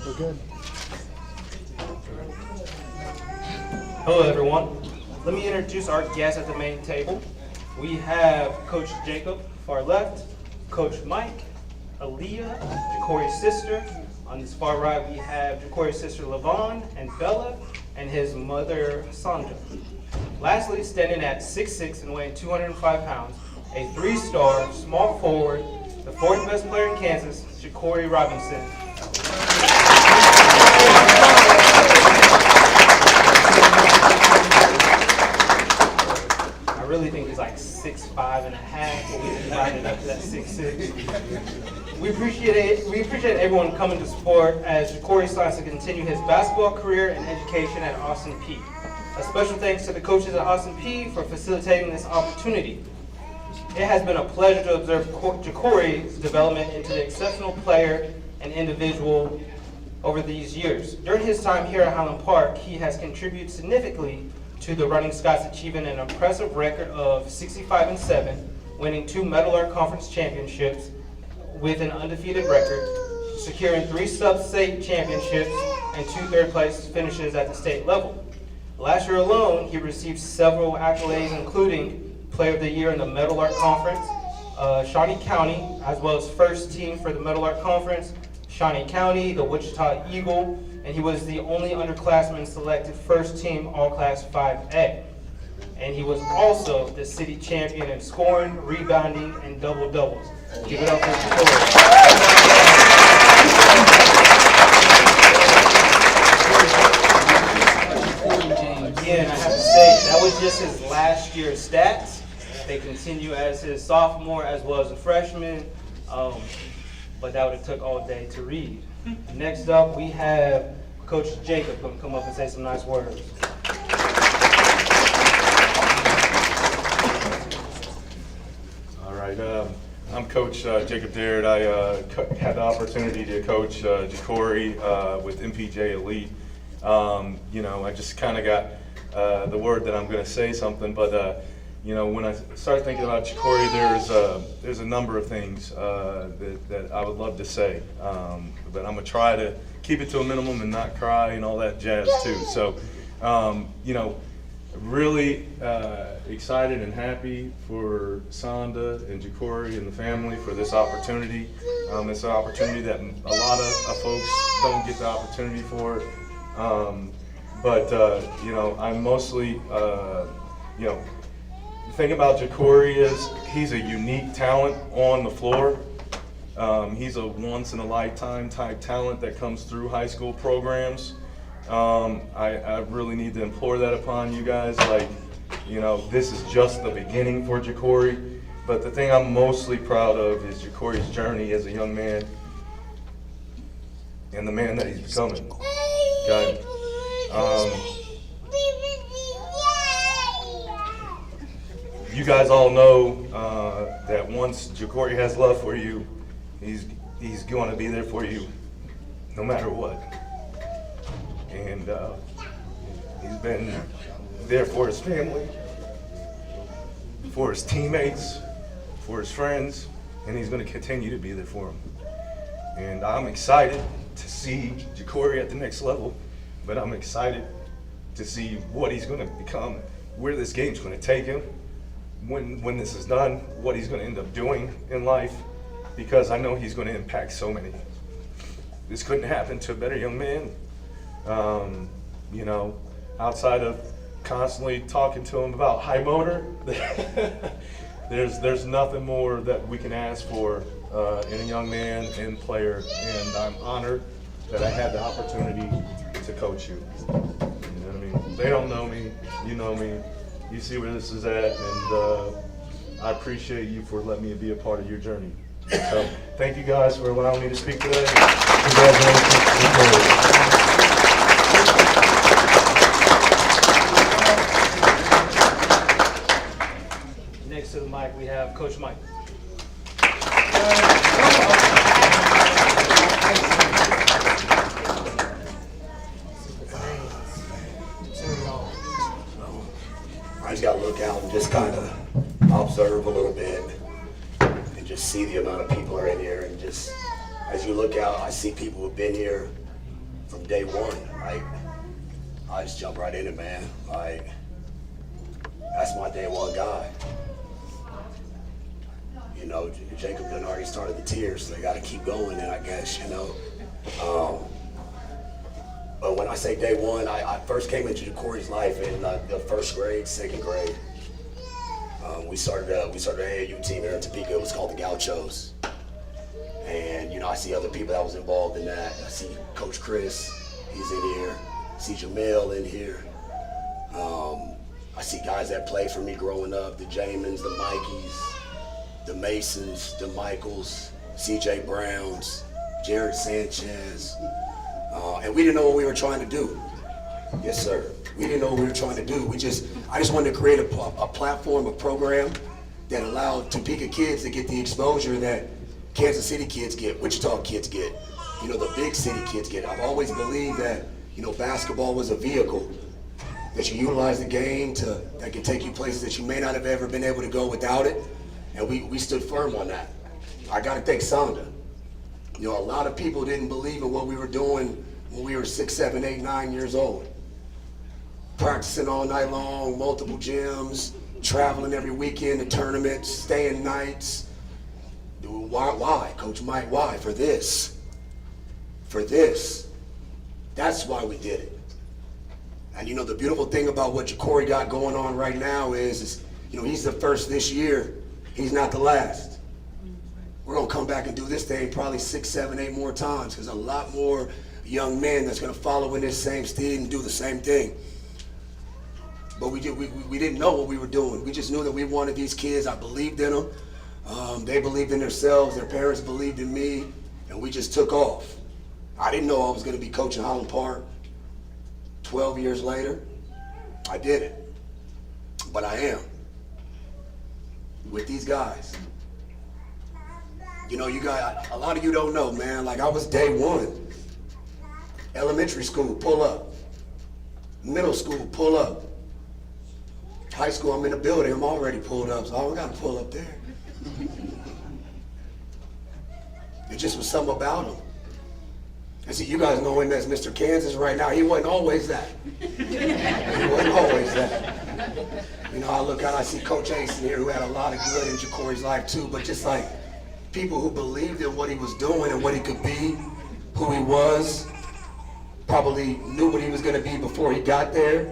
We're good. Hello, everyone. Let me introduce our guests at the main table. We have Coach Jacob, far left, Coach Mike, Aaliyah, Jacory's sister. On this far right, we have Jacory's sister, Lavon, and Bella, and his mother, Sandra. Lastly, standing at 6'6" and weighing 205 pounds, a three-star small forward, the fourth best player in Kansas, Jacory Robinson. I really think he's like 6'5" and a half, but we divided up to that 6'6". We appreciate everyone coming to support as Jacory starts to continue his basketball career and education at Austin Peay. A special thanks to the coaches at Austin Peay for facilitating this opportunity. It has been a pleasure to observe Jacory's development into the exceptional player and individual over these years. During his time here at Highland Park, he has contributed significantly to the Running Scots achieving an impressive record of 65-7, winning 2 Metal Art Conference championships with an undefeated record, securing 3 sub-state championships and 2 third-place finishes at the state level. Last year alone, he received several accolades, including Player of the Year in the Metal Art Conference, Shawnee County, as well as first team for the Metal Art Conference, Shawnee County, the Wichita Eagle, and he was the only underclassman selected first team All-Class 5A. And he was also the city champion in scoring, rebounding, and double-doubles. Give it up for Jacory. Again, I have to say, that was just his last year's stats. They continue as his sophomore as well as a freshman, but that would have took all day to read. Next up, we have Coach Jacob going to come up and say some nice words. All right, I'm Coach Jacob Daird. I had the opportunity to coach Jacory with MPJ Elite. I just kind of got the word that I'm going to say something, but when I start thinking about Jacory, there's a number of things that I would love to say, but I'm gonna try to keep it to a minimum and not cry and all that jazz too. So, really excited and happy for Sonda and Jacory and the family for this opportunity. It's an opportunity that a lot of folks don't get the opportunity for, I'm mostly, the thing about Jacory is he's a unique talent on the floor. He's a once-in-a-lifetime type talent that comes through high school programs. I really need to implore that upon you guys. This is just the beginning for Jacory. But the thing I'm mostly proud of is Jacory's journey as a young man and the man that he's becoming. Okay? You guys all know that once Jacory has love for you, he's going to be there for you no matter what. And he's been there for his family, for his teammates, for his friends, and he's going to continue to be there for them. And I'm excited to see Jacory at the next level, but I'm excited to see what he's going to become, where this game's going to take him. When this is done, what he's going to end up doing in life, because I know he's going to impact so many. This couldn't happen to a better young man. Outside of constantly talking to him about high motor, there's nothing more that we can ask for in a young man and player, and I'm honored that I had the opportunity to coach you. You know what I mean? They don't know me, you know me. You see where this is at, and I appreciate you for letting me be a part of your journey. So, thank you guys for allowing me to speak today. Congratulations. Next to the mic, we have Coach Mike. I just got to look out and just kind of observe a little bit just see the amount of people are in here, and just as you look out, I see people who've been here from day one. I just jump right in it, man. That's my day one guy. You know, Jacob done already started the tears, so they got to keep going, and I guess, you know. But when I say day one, I first came into Corey's life in the first grade, second grade. We started an AAU team here in Topeka. It was called the Gauchos. And, you know, I see other people that was involved in that. I see Coach Chris, he's in here. I see Jamil in here. I see guys that played for me growing up, the Jamins, the Mikeys, the Masons, the Michaels, CJ Browns, Jared Sanchez. And we didn't know what we were trying to do. Yes, sir. We didn't know what we were trying to do. I just wanted to create a platform, a program that allowed Topeka kids to get the exposure that Kansas City kids get, Wichita kids get, you know, the big city kids get. I've always believed that, you know, basketball was a vehicle that you utilize the game that can take you places that you may not have ever been able to go without it. And we stood firm on that. I got to thank Sonda. You know, a lot of people didn't believe in what we were doing when we were 6, 7, 8, 9 years old. Practicing all night long, multiple gyms, traveling every weekend to tournaments, staying nights. Why, Coach Mike, why? For this. For this. That's why we did it. And you know, the beautiful thing about what Corey got going on right now is, you know, he's the first this year. He's not the last. We're going to come back and do this thing probably 6, 7, 8 more times, because a lot more young men that's going to follow in this same steed and do the same thing. But we didn't know what we were doing. We just knew that we wanted these kids. I believed in them. They believed in themselves. Their parents believed in me. And we just took off. I didn't know I was going to be coaching Highland Park 12 years later. I did it. But I am. With these guys. You know, you guys, a lot of you don't know, man. Like, I was day one. Elementary school, pull up. Middle school, pull up. High school, I'm in the building. I'm already pulled up, so I don't got to pull up there. It just was something about him. And see, you guys know him as Mr. Kansas right now. He wasn't always that. He wasn't always that. You know, I look out, I see Coach Ace in here, who had a lot of good in Corey's life too, but just like people who believed in what he was doing and what he could be, who he was, probably knew what he was going to be before he got there.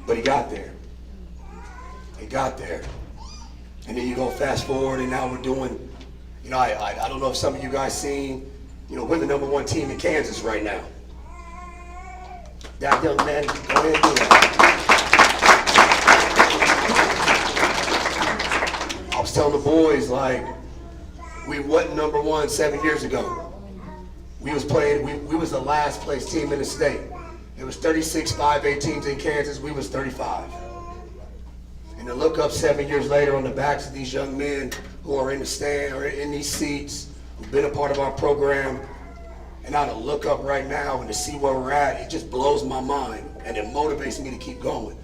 But he got there. He got there. And then you go fast forward, and now we're doing, you know, I don't know if some of you guys seen, you know, we're the #1 team in Kansas right now. That young man, go ahead and do that. I was telling the boys, like, we wasn't #1 7 years ago. We was playing, we was the last place team in the state. It was 36 5A teams in Kansas. We was 35. And to look up 7 years later on the backs of these young men who are in the stand or in these seats, who've been a part of our program, and now to look up right now and to see where we're at, it just blows my mind, and it motivates me to keep going.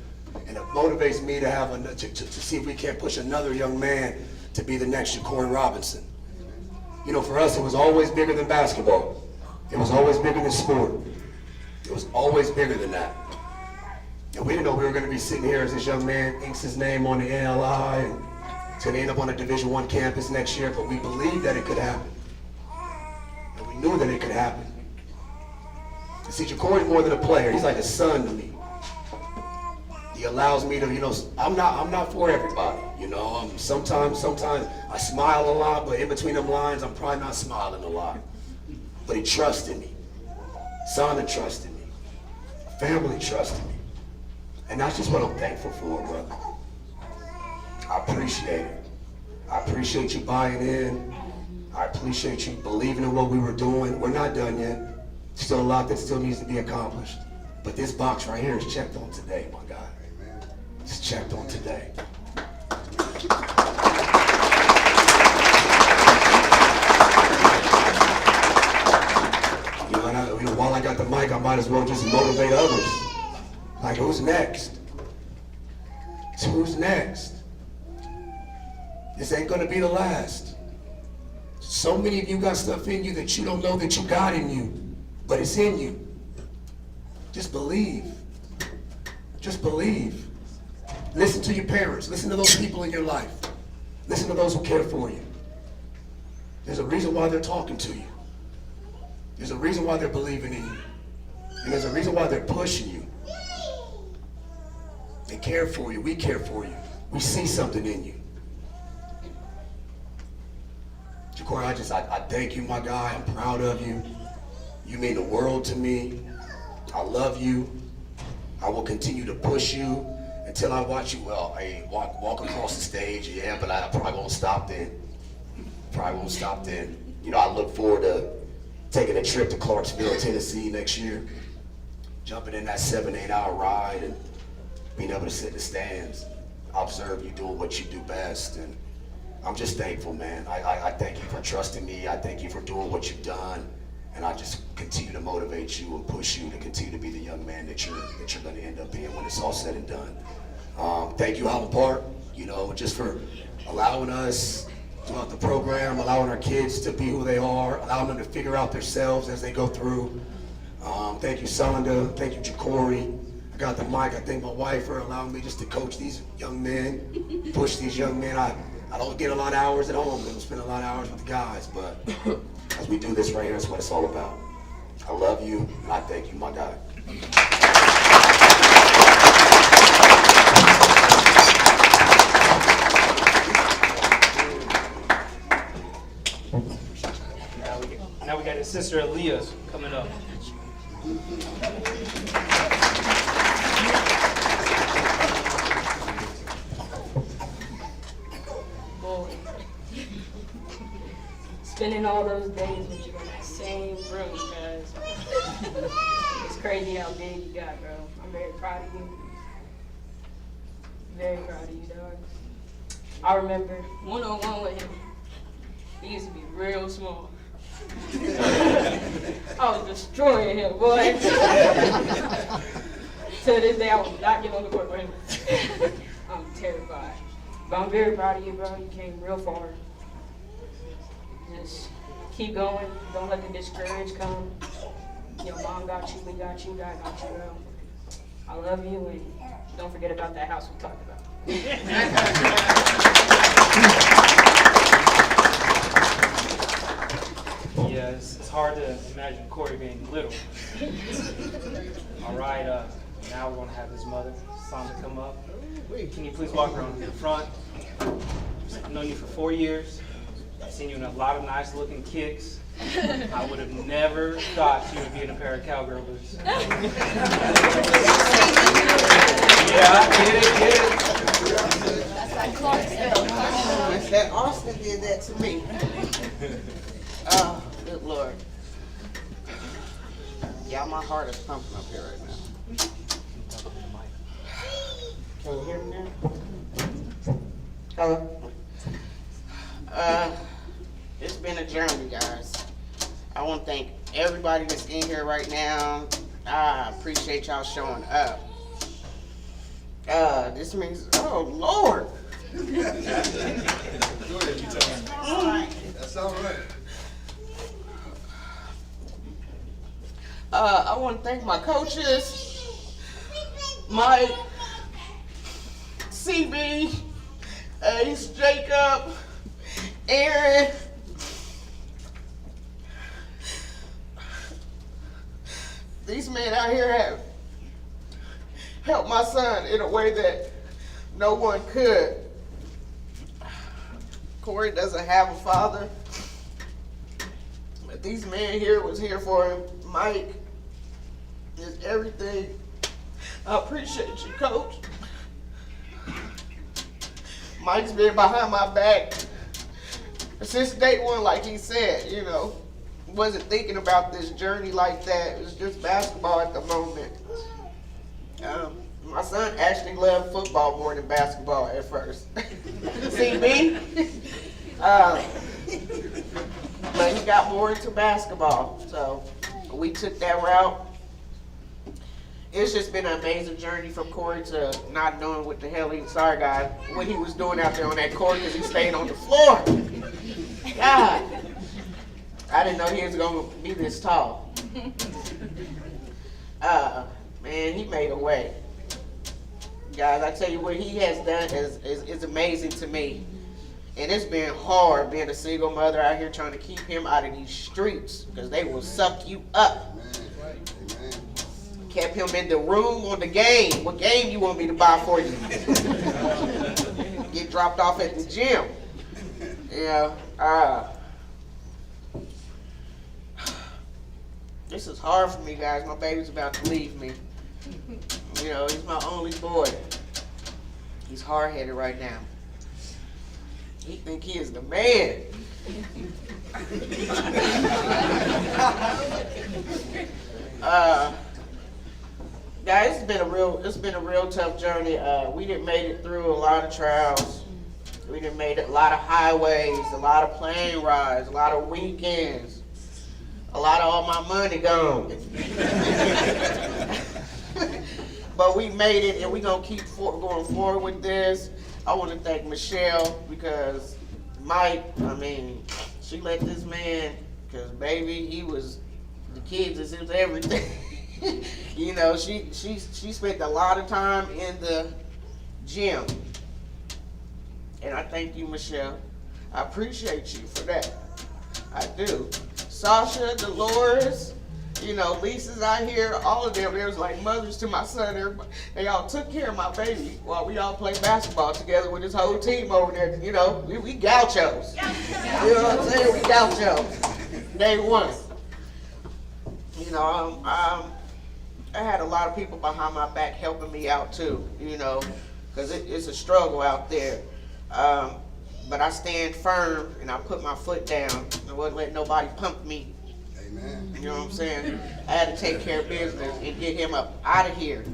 And it motivates me to have to see if we can't push another young man to be the next Corey Robinson. You know, for us, it was always bigger than basketball. It was always bigger than sport. It was always bigger than that. And we didn't know we were going to be sitting here as this young man inks his name on the NLI and it's going to end up on a Division I campus next year, but we believed that it could happen. And we knew that it could happen. And see, Corey's more than a player. He's like a son to me. He allows me to, you know, I'm not for everybody. You know, sometimes I smile a lot, but in between them lines, I'm probably not smiling a lot. But he trusted me. Sonda trusted me. Family trusted me. And that's just what I'm thankful for, brother. I appreciate it. I appreciate you buying in. I appreciate you believing in what we were doing. We're not done yet. Still a lot that still needs to be accomplished. But this box right here is checked on today, my God. It's checked on today. You know, while I got the mic, I might as well just motivate others. Like, who's next? Who's next? This ain't gonna be the last. So many of you got stuff in you that you don't know that you got in you. but it's in you. Just believe. Just believe. Listen to your parents. Listen to those people in your life. Listen to those who care for you. There's a reason why they're talking to you. There's a reason why they're believing in you. And there's a reason why they're pushing you. They care for you. We care for you. We see something in you. Jacory, I thank you, my guy. I'm proud of you. You mean the world to me. I love you. I will continue to push you until I watch you, walk across the stage, yeah, but I probably won't stop then. Probably won't stop then. You know, I look forward to taking a trip to Clarksville, Tennessee next year, jumping in that 7-8 hour ride and being able to sit in the stands, observe you doing what you do best. And I'm just thankful, man. I thank you for trusting me. I thank you for doing what you've done. And I just continue to motivate you and push you to continue to be the young man that you're going to end up being when it's all said and done. Thank you, Highland Park, you know, just for allowing us throughout the program, allowing our kids to be who they are, allowing them to figure out themselves as they go through. Thank you, Sonda. Thank you, Jacory. I got the mic. I thank my wife for allowing me just to coach these young men, push these young men. I don't get a lot of hours at home. I don't spend a lot of hours with the guys, but as we do this right here, that's what it's all about. I love you, and I thank you, my guy. Now we got his sister Aaliyah coming up. Boy, spending all those days with you in that same room, guys. It's crazy how big you got, bro. I'm very proud of you. Very proud of you, dog. I remember one-on-one with him. He used to be real small. I was destroying him, boy. To this day, I will not get on the court with him. I'm terrified. But I'm very proud of you, bro. You came real far. Just keep going. Don't let the discourage come. Your mom got you, we got you, God got you, bro. I love you, and don't forget about that house we talked about. Yeah, it's hard to imagine Corey being little. All right, now we're going to have his mother, Sonda, come up. Can you please walk around to the front? I've known you for 4 years. I've seen you in a lot of nice looking kicks. I would have never thought you would be in a pair of cowgirl boots. Yeah, get it. That's like Clarksville. That Austin did that to me. Oh, good Lord. Y'all, my heart is pumping up here right now. Can you hear me now? Hello? It's been a journey, guys. I want to thank everybody that's in here right now. I appreciate y'all showing up. This means, oh Lord. That's all right. I want to thank my coaches, Mike, CB, Ace, Jacob, Aaron. These men out here have helped my son in a way that no one could. Corey doesn't have a father, but these men here was here for him. Mike is everything. I appreciate you, Coach. Mike's been behind my back since day one, like he said, you know. Wasn't thinking about this journey like that. It was just basketball at the moment. My son actually loved football more than basketball at first. CB? But he got more into basketball, so we took that route. It's just been an amazing journey from Corey to not knowing what the hell sorry guys, what he was doing out there on that court because he stayed on the floor. God, I didn't know he was gonna be this tall. Man, he made a way. Guys, I tell you what he has done is amazing to me. And it's been hard being a single mother out here trying to keep him out of these streets because they will suck you up. Kept him in the room on the game. What game you want me to buy for you? Get dropped off at the gym. Yeah. This is hard for me, guys. My baby's about to leave me. You know, he's my only boy. He's hard-headed right now. He think he is the man. Guys, it's been a real tough journey. We done made it through a lot of trials. We done made it a lot of highways, a lot of plane rides, a lot of weekends, a lot of all my money gone. But we made it, and we're going to keep going forward with this. I want to thank Michelle because she let this man, because baby, he was, the kids is his everything. You know, she spent a lot of time in the gym. And I thank you, Michelle. I appreciate you for that. I do. Sasha, Dolores, you know, Lisa's out here, all of them, they was like mothers to my son. Everybody, they all took care of my baby while we all played basketball together with this whole team over there. You know, we gauchos. You know what I'm saying? We gauchos. Day one. You know, I had a lot of people behind my back helping me out too, you know, because it's a struggle out there. But I stand firm and I put my foot down. I wouldn't let nobody pump me. Amen. You know what I'm saying? I had to take care of business and get him up out of here.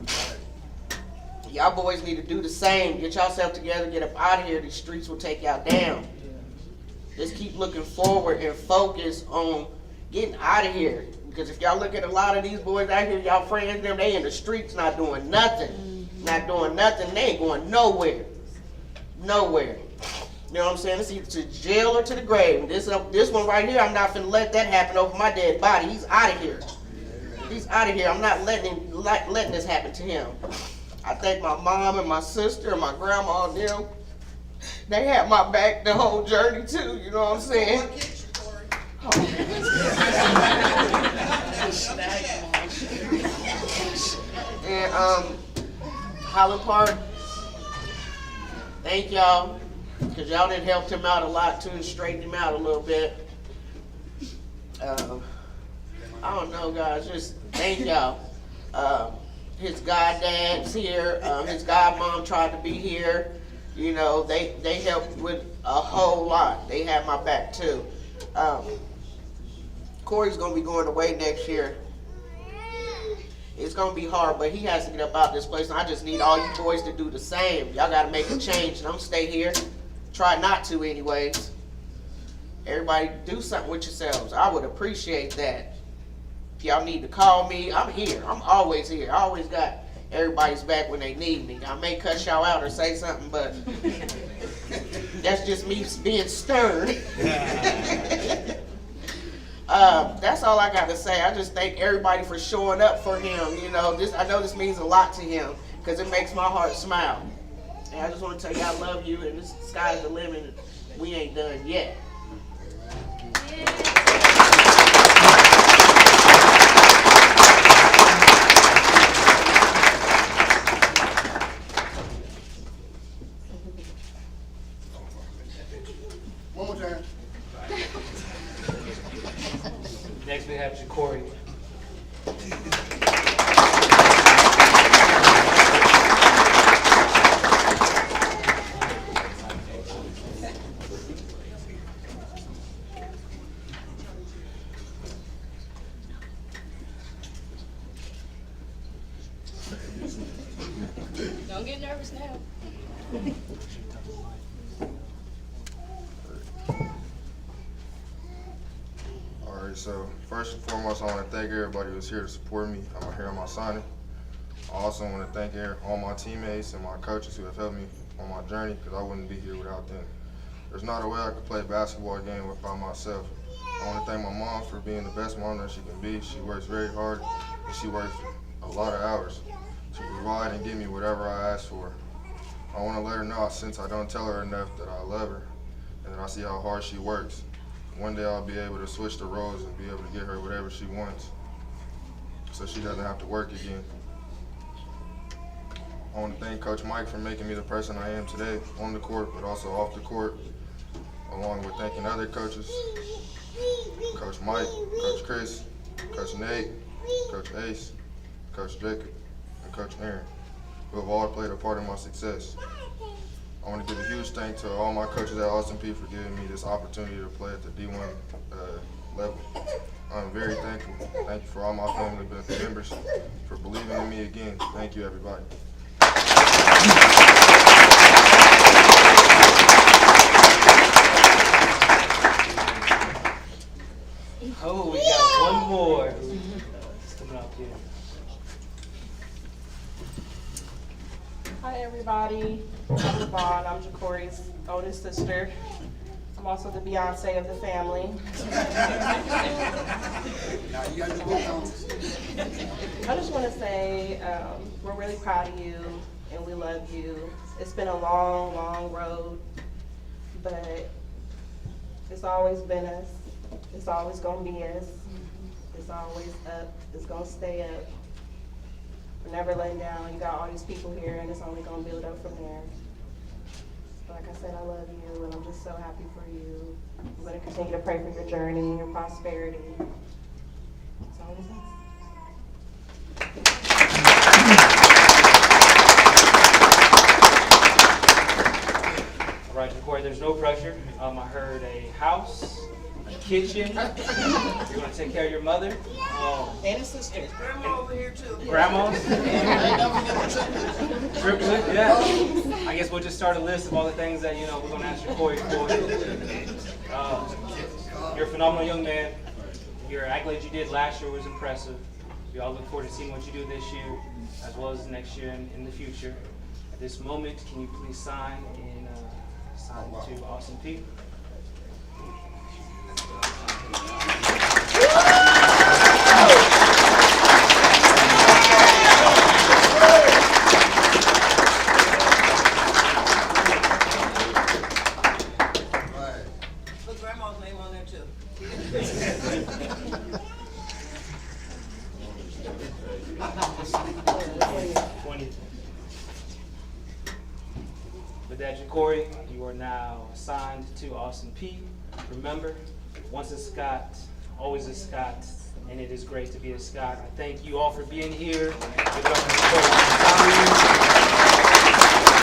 Y'all boys need to do the same. Get yourself together, get up out of here. These streets will take y'all down. Just keep looking forward and focus on getting out of here. Because if y'all look at a lot of these boys out here, y'all friends, them, they in the streets not doing nothing. Not doing nothing. They ain't going nowhere. Nowhere. You know what I'm saying? It's either to jail or to the grave. This one right here, I'm not finna let that happen over my dead body. He's out of here. He's out of here. I'm not letting this happen to him. I thank my mom and my sister and my grandma and them. They had my back the whole journey too. You know what I'm saying? And Holland Park, thank y'all, because y'all done helped him out a lot too and straightened him out a little bit. I don't know, guys, just thank y'all. His goddad's here, his godmom tried to be here. You know, they helped with a whole lot. They had my back too. Corey's gonna be going away next year. It's gonna be hard, but he has to get up out this place. And I just need all you boys to do the same. Y'all gotta make a change. Don't stay here. Try not to, anyways. Everybody, do something with yourselves. I would appreciate that. If y'all need to call me, I'm here. I'm always here. I always got everybody's back when they need me. I may cuss y'all out or say something, but that's just me being stern. That's all I got to say. I just thank everybody for showing up for him. You know, I know this means a lot to him because it makes my heart smile. And I just want to tell you I love you, and this sky's the limit. We ain't done yet. One more time. Next we have Corey. Don't get nervous now. Alright, so first and foremost, I want to thank everybody who's here to support me. I'm here on my signing. I also want to thank all my teammates and my coaches who have helped me on my journey because I wouldn't be here without them. There's not a way I could play a basketball game by myself. I want to thank my mom for being the best mom that she can be. She works very hard, and she works a lot of hours to provide and give me whatever I ask for. I want to let her know, since I don't tell her enough, that I love her and that I see how hard she works. One day I'll be able to switch the roles and be able to get her whatever she wants so she doesn't have to work again. I want to thank Coach Mike for making me the person I am today on the court, but also off the court, along with thanking other coaches, Coach Mike, Coach Chris, Coach Nate, Coach Ace, Coach Jacob, and Coach Aaron, who have all played a part in my success. I want to give a huge thank to all my coaches at Austin Peay for giving me this opportunity to play at the D1 level. I'm very thankful. Thank you for all my family members for believing in me again. Thank you, everybody. Oh, we got one more. It's coming up here. Hi everybody, I'm Yvonne. I'm Jacory's oldest sister. I'm also the Beyonce of the family. Now you got to go on. I just want to say we're really proud of you and we love you. It's been a long, long road, but it's always been us. It's always going to be us. It's always up. It's going to stay up. We're never letting down. You got all these people here and it's only going to build up from there. Like I said, I love you and I'm just so happy for you. I'm going to continue to pray for your journey and your prosperity. That's all it is. All right, Jacory, there's no pressure. I heard a house, a kitchen. You're going to take care of your mother. And his sister. Grandma over here too. Grandmas. Triplet, yeah. I guess we'll just start a list of all the things that, we're going to ask Jacory for. You're a phenomenal young man. Your accolades you did last year was impressive. We all look forward to seeing what you do this year, as well as next year and in the future. At this moment, can you please sign to Austin Peay? Put grandma's name on there too. 20. With that, Jacory, you are now assigned to Austin Peay. Remember, once a Scot, always a Scot, and it is great to be a Scot. I thank you all for being here. Give it up for Jacory.